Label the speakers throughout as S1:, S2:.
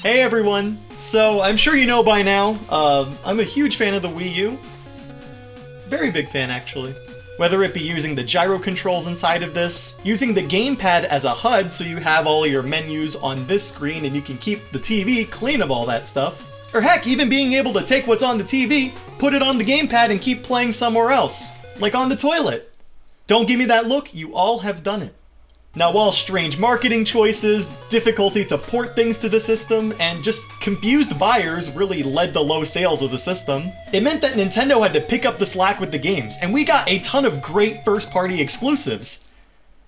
S1: Hey everyone! So, I'm sure you know by now, I'm a huge fan of the Wii U. Very big fan, actually. Whether it be using the gyro controls inside of this, using the gamepad as a HUD so you have all of your menus on this screen and you can keep the TV clean of all that stuff, or heck, even being able to take what's on the TV, put it on the gamepad and keep playing somewhere else, like on the toilet. Don't give me that look, you all have done it. Now, while strange marketing choices, difficulty to port things to the system, and just confused buyers really led to low sales of the system, it meant that Nintendo had to pick up the slack with the games, and we got a ton of great first-party exclusives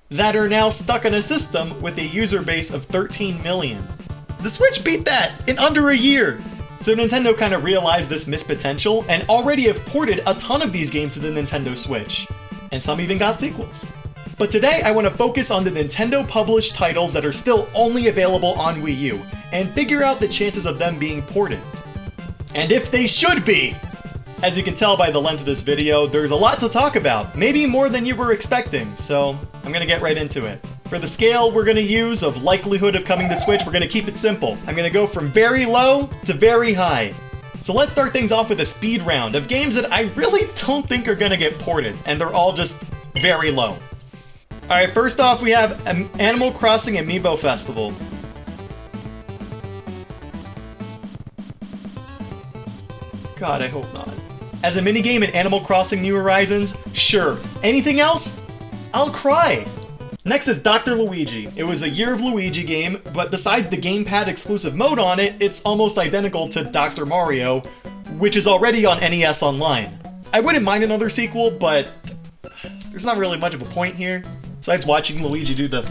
S1: that are now stuck on a system with a user base of 13 million. The Switch beat that in under a year! So Nintendo kind of realized this missed potential, and already have ported a ton of these games to the Nintendo Switch, and some even got sequels. But today I want to focus on the Nintendo-published titles that are still only available on Wii U, and figure out the chances of them being ported. And if they should be! As you can tell by the length of this video, there's a lot to talk about, maybe more than you were expecting, so I'm gonna get right into it. For the scale we're gonna use of likelihood of coming to Switch, we're gonna keep it simple. I'm gonna go from very low to very high. So let's start things off with a speed round of games that I really don't think are gonna get ported, and they're all just very low. Alright, first off we have Animal Crossing Amiibo Festival. God, I hope not. As a minigame in Animal Crossing New Horizons, sure. Anything else? I'll cry! Next is Dr. Luigi. It was a Year of Luigi game, but besides the gamepad exclusive mode on it, it's almost identical to Dr. Mario, which is already on NES Online. I wouldn't mind another sequel, but there's not really much of a point here. Besides watching Luigi do the...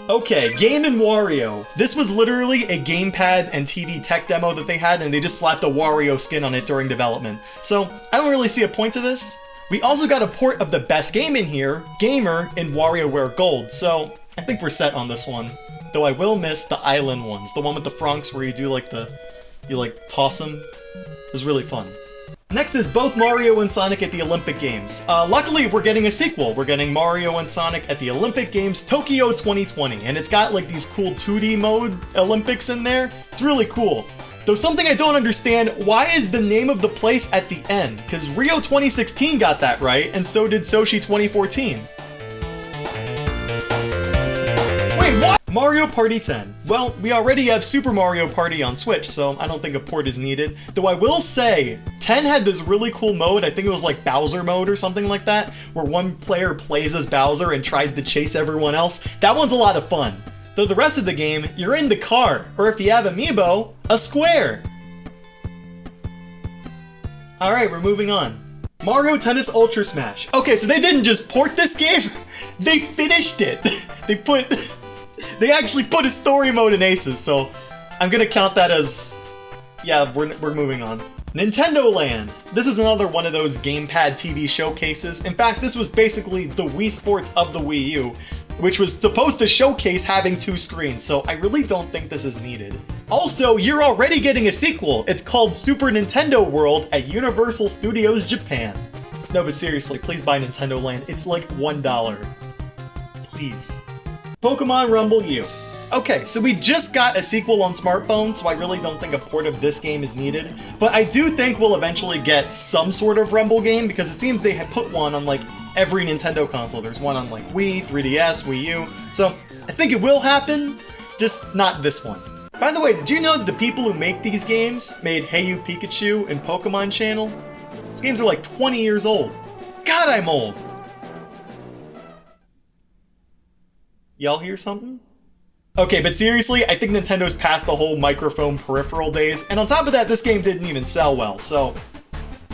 S1: Okay, Game & Wario. This was literally a gamepad and TV tech demo that they had, and they just slapped a Wario skin on it during development. So, I don't really see a point to this. We also got a port of the best game in here, Gamer in WarioWare Gold, so I think we're set on this one. Though I will miss the island ones, the one with the Franks where you do like you toss them. It was really fun. Next is both Mario and Sonic at the Olympic Games. Luckily, we're getting a sequel. We're getting Mario and Sonic at the Olympic Games Tokyo 2020, and it's got like these cool 2D mode Olympics in there. It's really cool. Though something I don't understand, why is the name of the place at the end? Because Rio 2016 got that right, and so did Sochi 2014. Wait, what? Mario Party 10. Well, we already have Super Mario Party on Switch, so I don't think a port is needed. Though I will say, 10 had this really cool mode, I think it was like Bowser mode or something like that, where one player plays as Bowser and tries to chase everyone else. That one's a lot of fun. Though the rest of the game, you're in the car, or if you have Amiibo, a square. Alright, we're moving on. Mario Tennis Ultra Smash. Okay, so they didn't just port this game, they finished it. They actually put a story mode in Aces, so I'm gonna count that as... yeah, we're moving on. Nintendo Land. This is another one of those gamepad TV showcases. In fact, this was basically the Wii Sports of the Wii U, which was supposed to showcase having two screens, so I really don't think this is needed. Also, you're already getting a sequel. It's called Super Nintendo World at Universal Studios Japan. No, but seriously, please buy Nintendo Land. It's like $1. Please. Pokemon Rumble U. Okay, so we just got a sequel on smartphones, so I really don't think a port of this game is needed. But I do think we'll eventually get some sort of Rumble game, because it seems they had put one on like every Nintendo console. There's one on like Wii, 3DS, Wii U, so I think it will happen, just not this one. By the way, did you know that the people who make these games made Hey You Pikachu and Pokemon Channel? Those games are like 20 years old. God, I'm old! Y'all hear something? Okay, but seriously, I think Nintendo's past the whole microphone peripheral days, and on top of that, this game didn't even sell well, so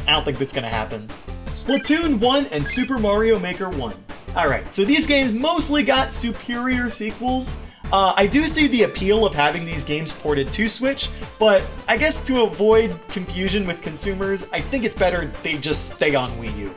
S1: I don't think that's gonna happen. Splatoon 1 and Super Mario Maker 1. Alright, so these games mostly got superior sequels. I do see the appeal of having these games ported to Switch, but I guess to avoid confusion with consumers, I think it's better they just stay on Wii U.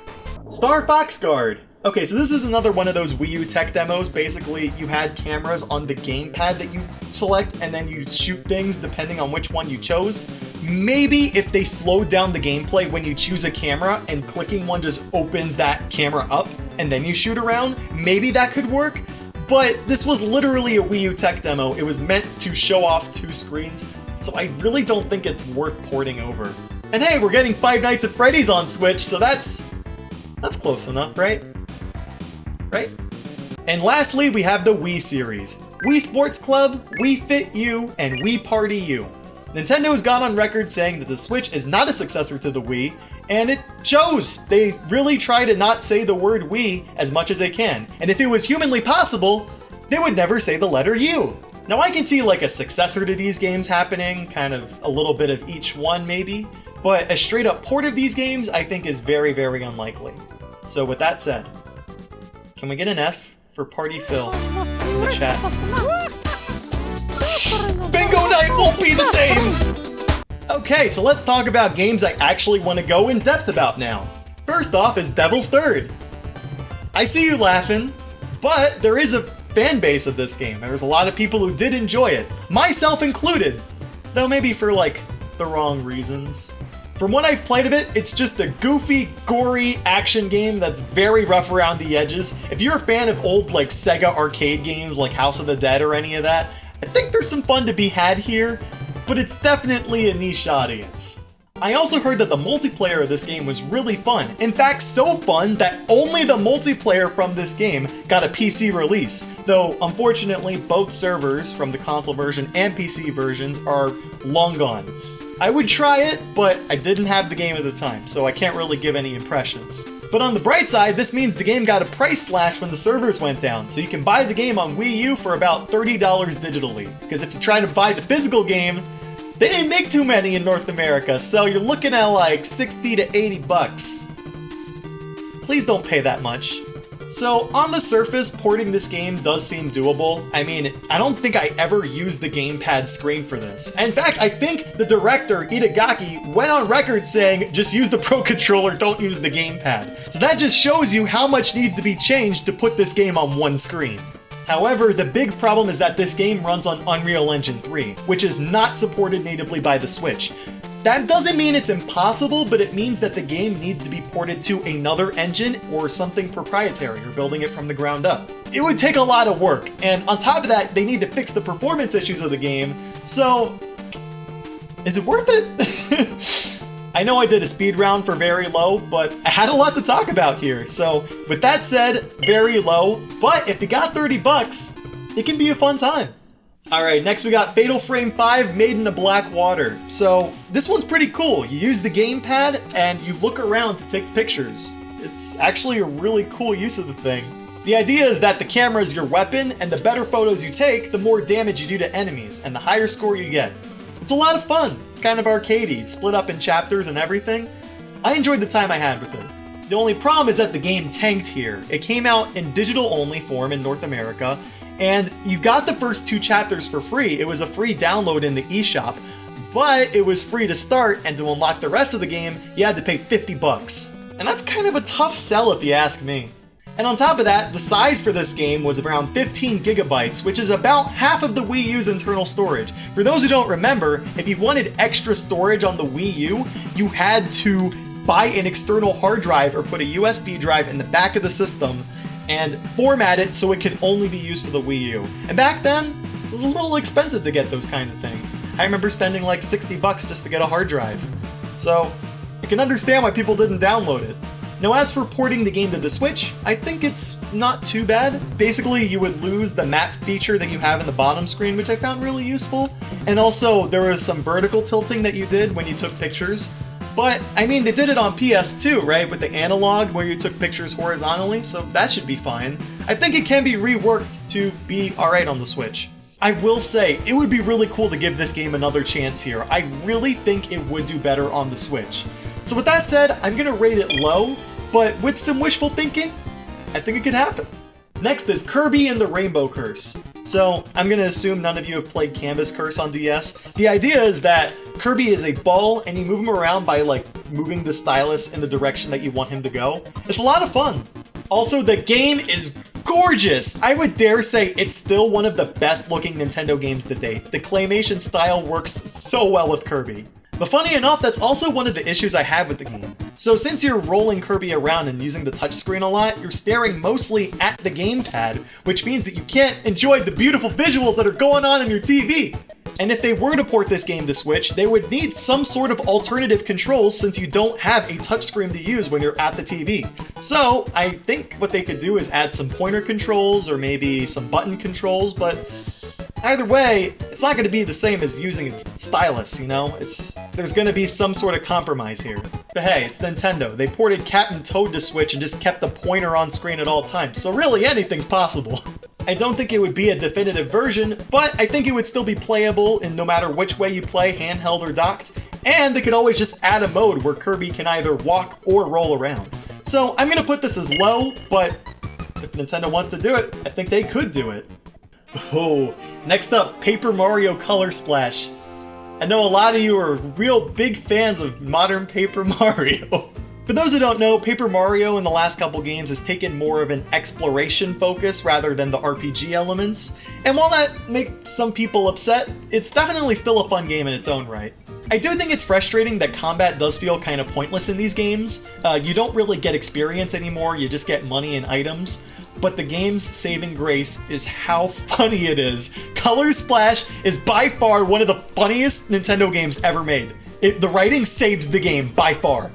S1: Star Fox Guard. Okay, so this is another one of those Wii U tech demos. Basically, you had cameras on the gamepad that you select, and then you shoot things depending on which one you chose. Maybe if they slowed down the gameplay when you choose a camera and clicking one just opens that camera up, and then you shoot around, maybe that could work. but this was literally a Wii U tech demo. It was meant to show off 2 screens, so I really don't think it's worth porting over. And hey, we're getting Five Nights at Freddy's on Switch, so that's close enough, right? Right? And lastly, we have the Wii series. Wii Sports Club, Wii Fit U, and Wii Party U. Nintendo has gone on record saying that the Switch is not a successor to the Wii, and it shows. They really try to not say the word Wii as much as they can. And if it was humanly possible, they would never say the letter U. Now I can see like a successor to these games happening, kind of a little bit of each one maybe, but a straight up port of these games I think is very, very unlikely. So with that said, can we get an F for Party Phil in the chat? Bingo night won't be the same! Okay, so let's talk about games I actually want to go in depth about now. First off is Devil's Third. I see you laughing, but there is a fan base of this game. There's a lot of people who did enjoy it, myself included, though maybe for like the wrong reasons. From what I've played of it, it's just a goofy, gory action game that's very rough around the edges. If you're a fan of old like Sega arcade games like House of the Dead or any of that, I think there's some fun to be had here, but it's definitely a niche audience. I also heard that the multiplayer of this game was really fun. In fact, so fun that only the multiplayer from this game got a PC release, though unfortunately both servers from the console version and PC versions are long gone. I would try it, but I didn't have the game at the time, so I can't really give any impressions. But on the bright side, this means the game got a price slash when the servers went down, so you can buy the game on Wii U for about $30 digitally. Because if you try to buy the physical game, they didn't make too many in North America, so you're looking at like 60 to 80 bucks. Please don't pay that much. So on the surface, porting this game does seem doable. I mean, I don't think I ever used the gamepad screen for this. In fact, I think the director, Itagaki, went on record saying, just use the Pro Controller, don't use the gamepad. So that just shows you how much needs to be changed to put this game on one screen. However, the big problem is that this game runs on Unreal Engine 3, which is not supported natively by the Switch. That doesn't mean it's impossible, but it means that the game needs to be ported to another engine or something proprietary, or building it from the ground up. It would take a lot of work, and on top of that, they need to fix the performance issues of the game, so is it worth it? I know I did a speed round for very low, but I had a lot to talk about here, so with that said, very low, but if you got 30 bucks, it can be a fun time. Alright, next we got Fatal Frame 5 Made in the Black Water. So, this one's pretty cool. You use the gamepad and you look around to take pictures. It's actually a really cool use of the thing. The idea is that the camera is your weapon, and the better photos you take, the more damage you do to enemies, and the higher score you get. It's a lot of fun. It's kind of arcadey. It's split up in chapters and everything. I enjoyed the time I had with it. The only problem is that the game tanked here. It came out in digital-only form in North America, and you got the first 2 chapters for free. It was a free download in the eShop, but it was free to start, and to unlock the rest of the game, you had to pay 50 bucks. And that's kind of a tough sell if you ask me. And on top of that, the size for this game was around 15 gigabytes, which is about half of the Wii U's internal storage. For those who don't remember, if you wanted extra storage on the Wii U, you had to buy an external hard drive or put a USB drive in the back of the system and format it so it could only be used for the Wii U. And back then, it was a little expensive to get those kind of things. I remember spending like 60 bucks just to get a hard drive. So, I can understand why people didn't download it. Now as for porting the game to the Switch, I think it's not too bad. Basically, you would lose the map feature that you have in the bottom screen, which I found really useful. And also, there was some vertical tilting that you did when you took pictures. But, I mean, they did it on PS2, right? With the analog where you took pictures horizontally, so that should be fine. I think it can be reworked to be alright on the Switch. I will say, it would be really cool to give this game another chance here. I really think it would do better on the Switch. So with that said, I'm gonna rate it low, but with some wishful thinking, I think it could happen. Next is Kirby and the Rainbow Curse. So, I'm gonna assume none of you have played Canvas Curse on DS. The idea is that Kirby is a ball, and you move him around by, like, moving the stylus in the direction that you want him to go. It's a lot of fun. Also, the game is gorgeous! I would dare say it's still one of the best looking Nintendo games to date. The claymation style works so well with Kirby. But funny enough, that's also one of the issues I had with the game. So since you're rolling Kirby around and using the touchscreen a lot, you're staring mostly at the gamepad, which means that you can't enjoy the beautiful visuals that are going on in your TV. And if they were to port this game to Switch, they would need some sort of alternative controls since you don't have a touchscreen to use when you're at the TV. So I think what they could do is add some pointer controls or maybe some button controls, but either way, it's not going to be the same as using a stylus, you know? There's going to be some sort of compromise here. But hey, it's Nintendo. They ported Captain Toad to Switch and just kept the pointer on screen at all times, so really anything's possible. I don't think it would be a definitive version, but I think it would still be playable in no matter which way you play, handheld or docked, and they could always just add a mode where Kirby can either walk or roll around. So I'm going to put this as low, but if Nintendo wants to do it, I think they could do it. Oh, next up, Paper Mario Color Splash. I know a lot of you are real big fans of modern Paper Mario. For those who don't know, Paper Mario in the last couple games has taken more of an exploration focus rather than the RPG elements. And while that makes some people upset, it's definitely still a fun game in its own right. I do think it's frustrating that combat does feel kind of pointless in these games. You don't really get experience anymore, you just get money and items. But the game's saving grace is how funny it is. Color Splash is by far one of the funniest Nintendo games ever made. The writing saves the game by far.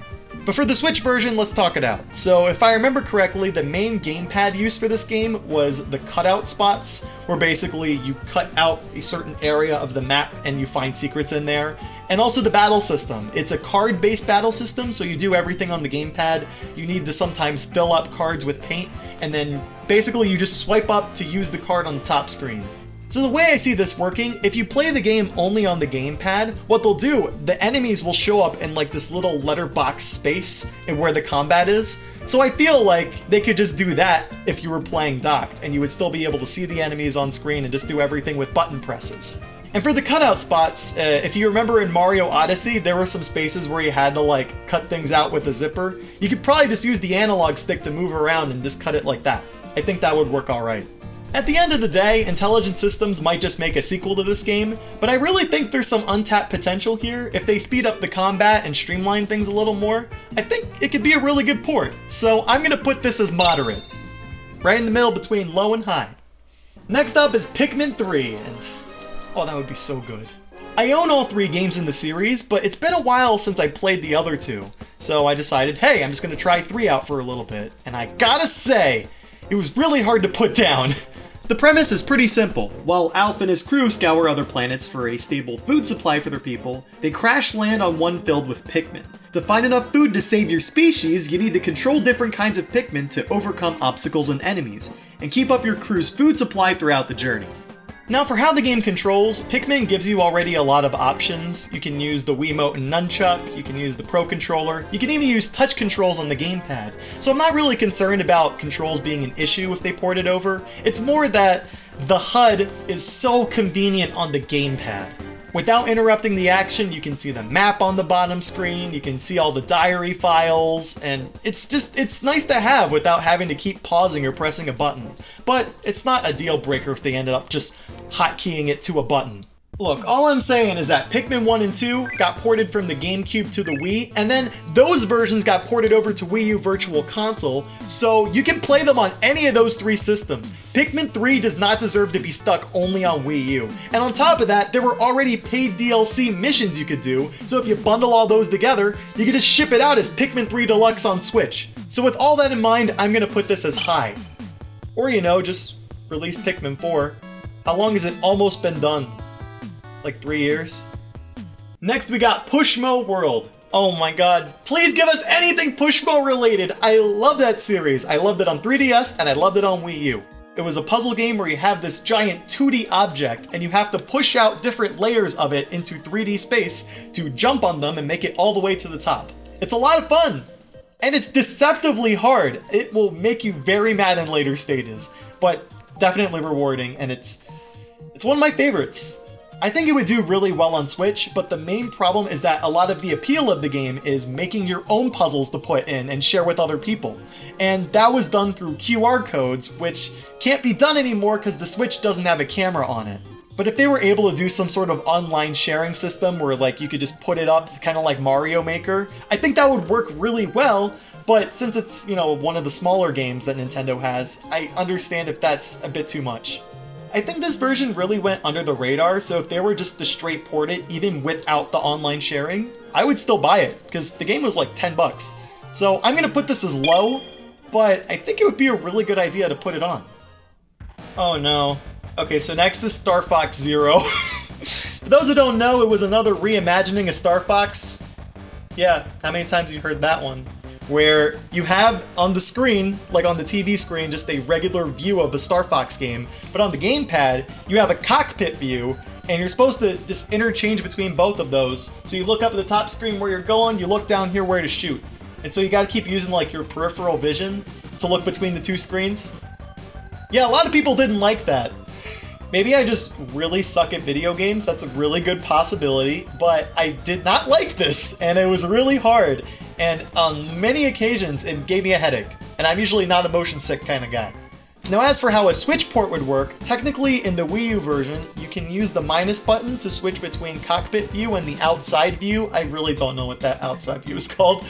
S1: But for the Switch version, let's talk it out. So if I remember correctly, the main gamepad use for this game was the cutout spots, where basically you cut out a certain area of the map and you find secrets in there. And also the battle system. It's a card-based battle system, so you do everything on the gamepad. You need to sometimes fill up cards with paint, and then basically you just swipe up to use the card on the top screen. So the way I see this working, if you play the game only on the gamepad, what they'll do, the enemies will show up in like this little letterbox space where the combat is. So I feel like they could just do that if you were playing docked, and you would still be able to see the enemies on screen and just do everything with button presses. And for the cutout spots, if you remember in Mario Odyssey, there were some spaces where you had to like cut things out with a zipper. You could probably just use the analog stick to move around and just cut it like that. I think that would work alright. At the end of the day, Intelligent Systems might just make a sequel to this game, but I really think there's some untapped potential here. If they speed up the combat and streamline things a little more, I think it could be a really good port. So I'm gonna put this as moderate. Right in the middle between low and high. Next up is Pikmin 3, and oh, that would be so good. I own all 3 games in the series, but it's been a while since I played the other 2. So I decided, hey, I'm just gonna try 3 out for a little bit, and I gotta say, it was really hard to put down. The premise is pretty simple. While Alf and his crew scour other planets for a stable food supply for their people, they crash land on one filled with Pikmin. To find enough food to save your species, you need to control different kinds of Pikmin to overcome obstacles and enemies, and keep up your crew's food supply throughout the journey. Now for how the game controls, Pikmin gives you already a lot of options. You can use the Wiimote and Nunchuck, you can use the Pro Controller, you can even use touch controls on the gamepad. So I'm not really concerned about controls being an issue if they port it over. It's more that the HUD is so convenient on the gamepad. Without interrupting the action, you can see the map on the bottom screen, you can see all the diary files, and it's nice to have without having to keep pausing or pressing a button. But it's not a deal breaker if they ended up just hotkeying it to a button. Look, all I'm saying is that Pikmin 1 and 2 got ported from the GameCube to the Wii, and then those versions got ported over to Wii U Virtual Console, so you can play them on any of those 3 systems. Pikmin 3 does not deserve to be stuck only on Wii U. And on top of that, there were already paid DLC missions you could do, so if you bundle all those together, you could just ship it out as Pikmin 3 Deluxe on Switch. So with all that in mind, I'm gonna put this as high. Or, you know, just release Pikmin 4. How long has it almost been done? Like 3 years? Next we got Pushmo World. Oh my god. Please give us anything Pushmo related. I love that series. I loved it on 3DS and I loved it on Wii U. It was a puzzle game where you have this giant 2D object and you have to push out different layers of it into 3D space to jump on them and make it all the way to the top. It's a lot of fun. And it's deceptively hard. It will make you very mad in later stages, but definitely rewarding, and it's one of my favorites. I think it would do really well on Switch, but the main problem is that a lot of the appeal of the game is making your own puzzles to put in and share with other people. And that was done through QR codes, which can't be done anymore because the Switch doesn't have a camera on it. But if they were able to do some sort of online sharing system where like you could just put it up kind of like Mario Maker, I think that would work really well. But since it's, you know, one of the smaller games that Nintendo has, I understand if that's a bit too much. I think this version really went under the radar, so if they were just to straight port it, even without the online sharing, I would still buy it, because the game was like 10 bucks. So I'm gonna put this as low, but I think it would be a really good idea to put it on. Oh no. Okay, so next is Star Fox Zero. For those who don't know, it was another reimagining of Star Fox. Yeah, how many times have you heard that one? Where you have on the screen, like on the TV screen, just a regular view of a Star Fox game, but on the gamepad, you have a cockpit view, and you're supposed to just interchange between both of those. So you look up at the top screen where you're going, you look down here where to shoot. And so you gotta keep using like your peripheral vision to look between the two screens. Yeah, a lot of people didn't like that. Maybe I just really suck at video games, that's a really good possibility, but I did not like this, and it was really hard. And on many occasions, it gave me a headache, and I'm usually not a motion sick kind of guy. Now as for how a Switch port would work, technically in the Wii U version, you can use the minus button to switch between cockpit view and the outside view. I really don't know what that outside view is called.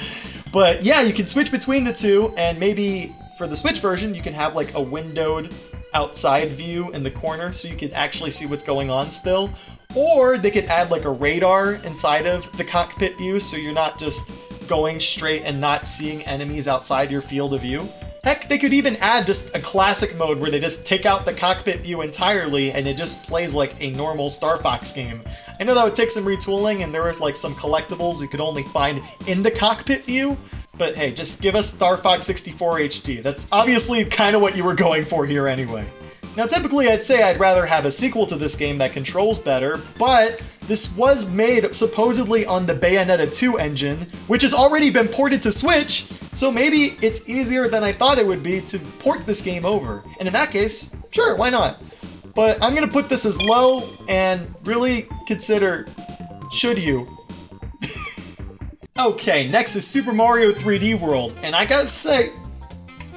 S1: But yeah, you can switch between the two, and maybe for the Switch version, you can have like a windowed outside view in the corner so you can actually see what's going on still. Or they could add like a radar inside of the cockpit view so you're not just going straight and not seeing enemies outside your field of view. Heck, they could even add just a classic mode where they just take out the cockpit view entirely and it just plays like a normal Star Fox game. I know that would take some retooling and there was like some collectibles you could only find in the cockpit view, but hey, just give us Star Fox 64 HD. That's obviously kind of what you were going for here anyway. Now typically I'd say I'd rather have a sequel to this game that controls better, but this was made supposedly on the Bayonetta 2 engine, which has already been ported to Switch, so maybe it's easier than I thought it would be to port this game over. And in that case, sure, why not? But I'm gonna put this as low and really consider, should you? Okay, next is Super Mario 3D World, and I gotta say,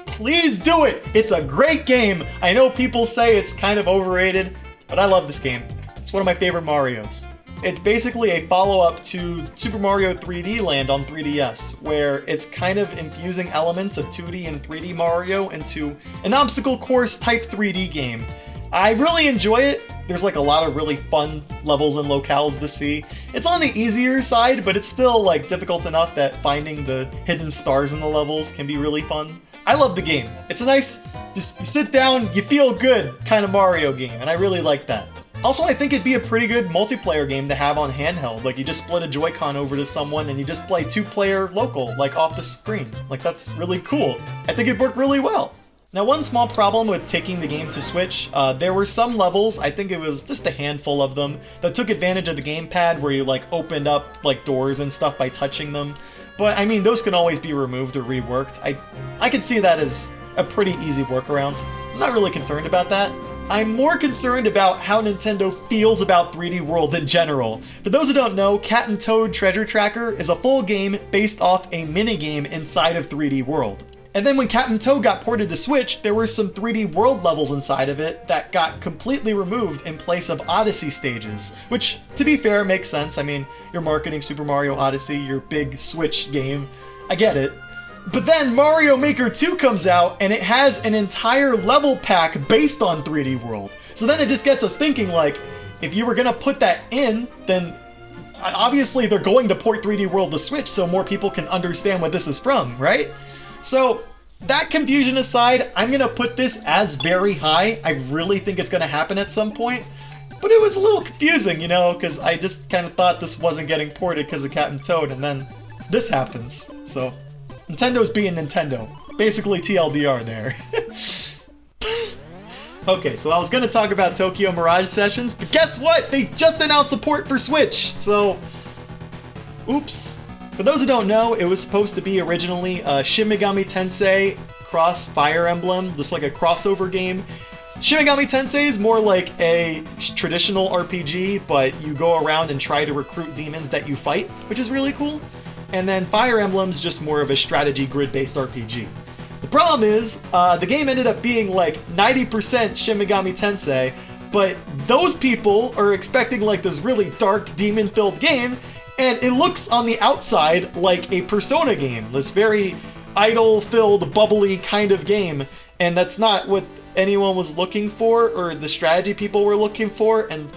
S1: please do it! It's a great game! I know people say it's kind of overrated, but I love this game. It's one of my favorite Marios. It's basically a follow-up to Super Mario 3D Land on 3DS, where it's kind of infusing elements of 2D and 3D Mario into an obstacle course type 3D game. I really enjoy it. There's like a lot of really fun levels and locales to see. It's on the easier side, but it's still like difficult enough that finding the hidden stars in the levels can be really fun. I love the game. It's a nice, just you sit down, you feel good kind of Mario game, and I really like that. Also, I think it'd be a pretty good multiplayer game to have on handheld. Like, you just split a Joy-Con over to someone and you just play two-player local, like off the screen. Like, that's really cool. I think it'd work really well. Now, one small problem with taking the game to Switch, there were some levels, I think it was just a handful of them, that took advantage of the gamepad where you like opened up like doors and stuff by touching them. But I mean, those can always be removed or reworked. I could see that as a pretty easy workaround. I'm not really concerned about that. I'm more concerned about how Nintendo feels about 3D World in general. For those who don't know, Cat and Toad Treasure Tracker is a full game based off a minigame inside of 3D World. And then when Cat and Toad got ported to Switch, there were some 3D World levels inside of it that got completely removed in place of Odyssey stages. Which, to be fair, makes sense. I mean, you're marketing Super Mario Odyssey, your big Switch game. I get it. But then Mario Maker 2 comes out, and it has an entire level pack based on 3D World. So then it just gets us thinking, like, if you were gonna put that in, then obviously they're going to port 3D World to Switch so more people can understand what this is from, right? So, that confusion aside, I'm gonna put this as very high. I really think it's gonna happen at some point. But it was a little confusing, you know, because I just kind of thought this wasn't getting ported because of Cat and Toad, and then this happens. So, Nintendo's being Nintendo. Basically TLDR there. Okay, so I was gonna talk about Tokyo Mirage Sessions, but guess what? They just announced support for Switch, so... oops. For those who don't know, it was supposed to be originally Shin Megami Tensei Cross Fire Emblem, just like a crossover game. Shin Megami Tensei is more like a traditional RPG, but you go around and try to recruit demons that you fight, which is really cool. And then Fire Emblem's just more of a strategy grid-based RPG. The problem is, the game ended up being like 90% Shin Megami Tensei, but those people are expecting like this really dark, demon-filled game, and it looks on the outside like a Persona game, this very idle-filled, bubbly kind of game, and that's not what anyone was looking for, or the strategy people were looking for, and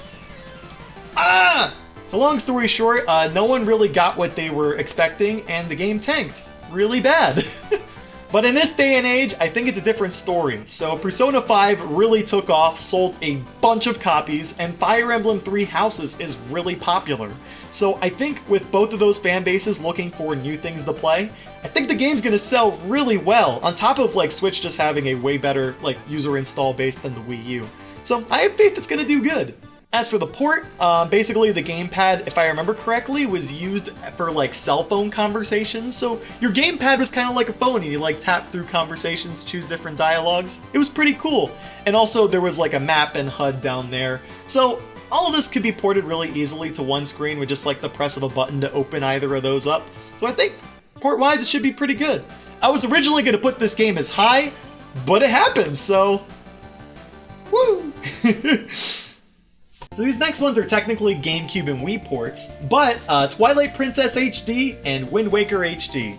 S1: so long story short, no one really got what they were expecting, and the game tanked really bad. But in this day and age, I think it's a different story. So Persona 5 really took off, sold a bunch of copies, and Fire Emblem Three Houses is really popular. So I think with both of those fan bases looking for new things to play, I think the game's gonna sell really well, on top of like Switch just having a way better like user install base than the Wii U. So I have faith it's gonna do good. As for the port, basically the gamepad, if I remember correctly, was used for like cell phone conversations. So your gamepad was kind of like a phone, and you like tap through conversations, choose different dialogues. It was pretty cool. And also there was like a map and HUD down there. So all of this could be ported really easily to one screen with just like the press of a button to open either of those up. So I think port-wise it should be pretty good. I was originally going to put this game as high, but it happened, so woo! So these next ones are technically GameCube and Wii ports, but Twilight Princess HD and Wind Waker HD.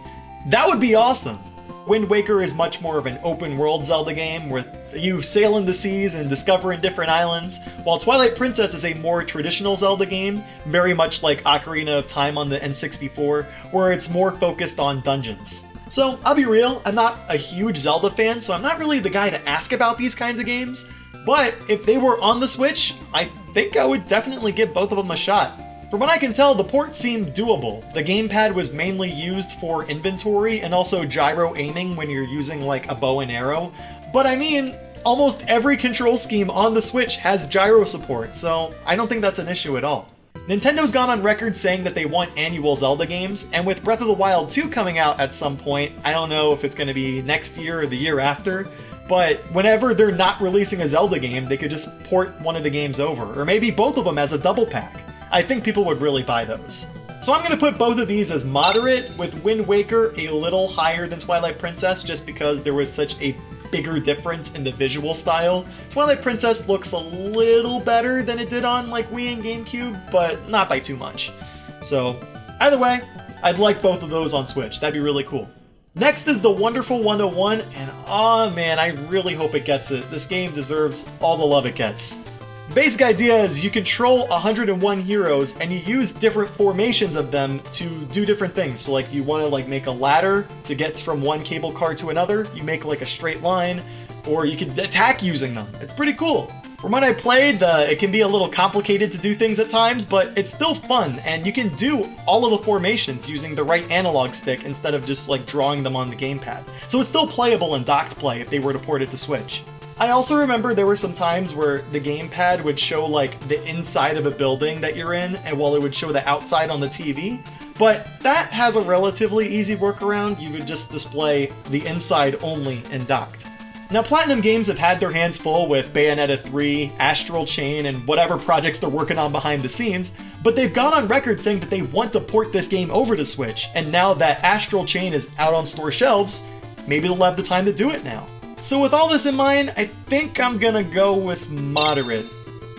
S1: That would be awesome! Wind Waker is much more of an open world Zelda game where you sail in the seas and discovering different islands, while Twilight Princess is a more traditional Zelda game, very much like Ocarina of Time on the N64, where it's more focused on dungeons. So I'll be real, I'm not a huge Zelda fan, so I'm not really the guy to ask about these kinds of games, but if they were on the Switch, I think I would definitely give both of them a shot. From what I can tell, the port seemed doable. The gamepad was mainly used for inventory and also gyro aiming when you're using like a bow and arrow. But I mean, almost every control scheme on the Switch has gyro support, so I don't think that's an issue at all. Nintendo's gone on record saying that they want annual Zelda games, and with Breath of the Wild 2 coming out at some point, I don't know if it's going to be next year or the year after, but whenever they're not releasing a Zelda game, they could just port one of the games over, or maybe both of them as a double pack. I think people would really buy those. So I'm going to put both of these as moderate, with Wind Waker a little higher than Twilight Princess just because there was such a bigger difference in the visual style. Twilight Princess looks a little better than it did on like Wii and GameCube, but not by too much. So either way, I'd like both of those on Switch. That'd be really cool. Next is the Wonderful 101, and oh man, I really hope it gets it. This game deserves all the love it gets. The basic idea is you control 101 heroes and you use different formations of them to do different things. So like you want to like make a ladder to get from one cable car to another, you make like a straight line, or you can attack using them. It's pretty cool. From what I played, it can be a little complicated to do things at times, but it's still fun, and you can do all of the formations using the right analog stick instead of just like drawing them on the gamepad. So it's still playable in docked play if they were to port it to Switch. I also remember there were some times where the gamepad would show like the inside of a building that you're in, and while it would show the outside on the TV, but that has a relatively easy workaround. You would just display the inside only in docked. Now, Platinum Games have had their hands full with Bayonetta 3, Astral Chain, and whatever projects they're working on behind the scenes, but they've gone on record saying that they want to port this game over to Switch, and now that Astral Chain is out on store shelves, maybe they'll have the time to do it now. So with all this in mind, I think I'm gonna go with moderate.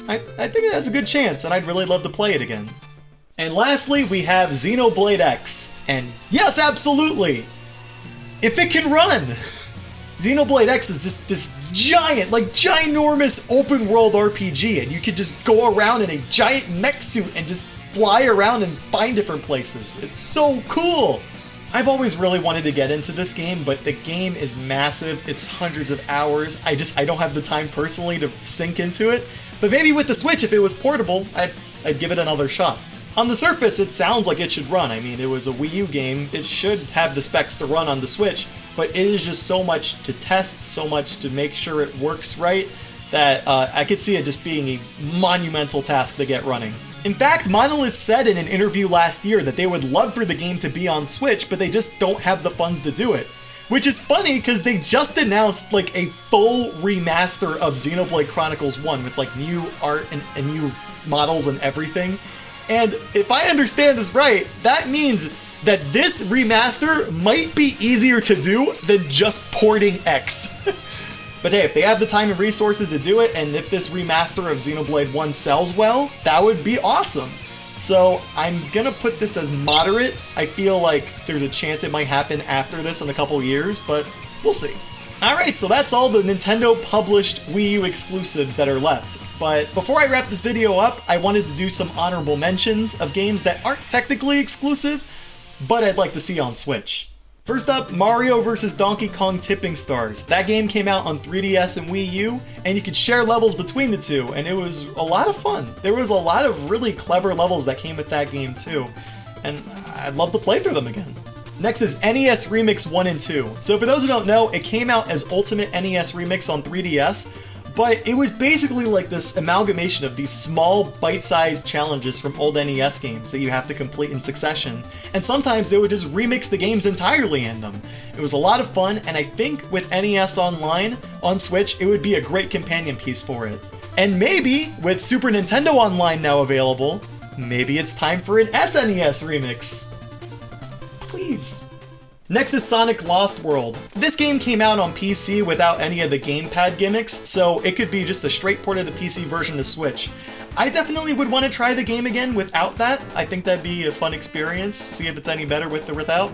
S1: I think it has a good chance, and I'd really love to play it again. And lastly, we have Xenoblade X, and yes, absolutely! If it can run! Xenoblade X is just this giant, like ginormous open world RPG, and you can just go around in a giant mech suit and just fly around and find different places. It's so cool! I've always really wanted to get into this game, but the game is massive, it's hundreds of hours, I don't have the time personally to sink into it, but maybe with the Switch, if it was portable, I'd give it another shot. On the surface, it sounds like it should run. I mean, it was a Wii U game, it should have the specs to run on the Switch, but it is just so much to test, so much to make sure it works right, that I could see it just being a monumental task to get running. In fact, Monolith said in an interview last year that they would love for the game to be on Switch, but they just don't have the funds to do it. Which is funny, because they just announced like a full remaster of Xenoblade Chronicles 1 with like new art and new models and everything. And if I understand this right, that means that this remaster might be easier to do than just porting X. But hey, if they have the time and resources to do it, and if this remaster of Xenoblade 1 sells well, that would be awesome. So I'm gonna put this as moderate. I feel like there's a chance it might happen after this in a couple years, but we'll see. Alright, so that's all the Nintendo published Wii U exclusives that are left. But before I wrap this video up, I wanted to do some honorable mentions of games that aren't technically exclusive, but I'd like to see on Switch. First up, Mario vs. Donkey Kong Tipping Stars. That game came out on 3DS and Wii U, and you could share levels between the two, and it was a lot of fun. There was a lot of really clever levels that came with that game too, and I'd love to play through them again. Next is NES Remix 1 and 2. So for those who don't know, it came out as Ultimate NES Remix on 3DS, but it was basically like this amalgamation of these small, bite-sized challenges from old NES games that you have to complete in succession, and sometimes they would just remix the games entirely in them. It was a lot of fun, and I think with NES Online on Switch, it would be a great companion piece for it. And maybe, with Super Nintendo Online now available, maybe it's time for an SNES remix. Please. Next is Sonic Lost World. This game came out on PC without any of the gamepad gimmicks, so it could be just a straight port of the PC version to Switch. I definitely would want to try the game again without that. I think that'd be a fun experience, see if it's any better with or without.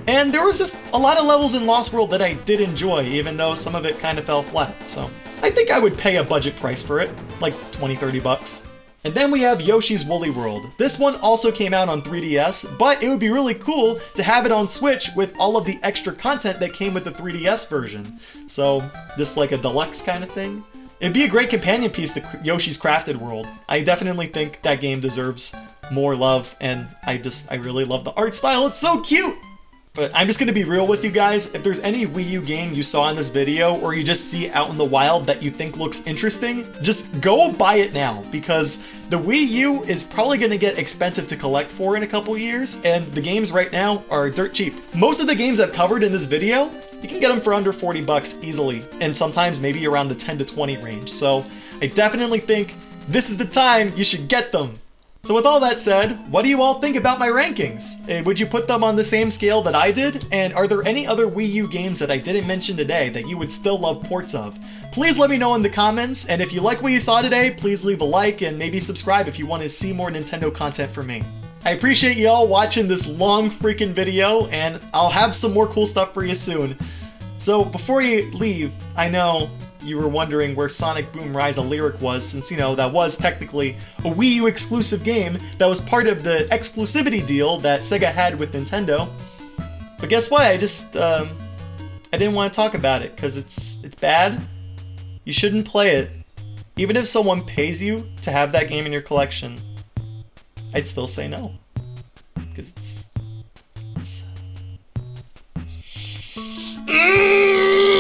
S1: And there was just a lot of levels in Lost World that I did enjoy, even though some of it kind of fell flat, so I think I would pay a budget price for it, like 20-30 bucks. And then we have Yoshi's Woolly World. This one also came out on 3DS, but it would be really cool to have it on Switch with all of the extra content that came with the 3DS version. So, just like a deluxe kind of thing. It'd be a great companion piece to Yoshi's Crafted World. I definitely think that game deserves more love, and I really love the art style. It's so cute! But I'm just gonna be real with you guys, if there's any Wii U game you saw in this video, or you just see out in the wild that you think looks interesting, just go buy it now, because the Wii U is probably gonna get expensive to collect for in a couple years, and the games right now are dirt cheap. Most of the games I've covered in this video, you can get them for under 40 bucks easily, and sometimes maybe around the 10 to 20 range, so I definitely think this is the time you should get them. So with all that said, what do you all think about my rankings? Would you put them on the same scale that I did? And are there any other Wii U games that I didn't mention today that you would still love ports of? Please let me know in the comments, and if you like what you saw today, please leave a like and maybe subscribe if you want to see more Nintendo content from me. I appreciate you all watching this long freaking video, and I'll have some more cool stuff for you soon. So before you leave, I know you were wondering where Sonic Boom Rise: A Lyric was, since, you know, that was technically a Wii U exclusive game that was part of the exclusivity deal that Sega had with Nintendo. But guess what? I didn't want to talk about it, because it's bad. You shouldn't play it. Even if someone pays you to have that game in your collection, I'd still say no. Because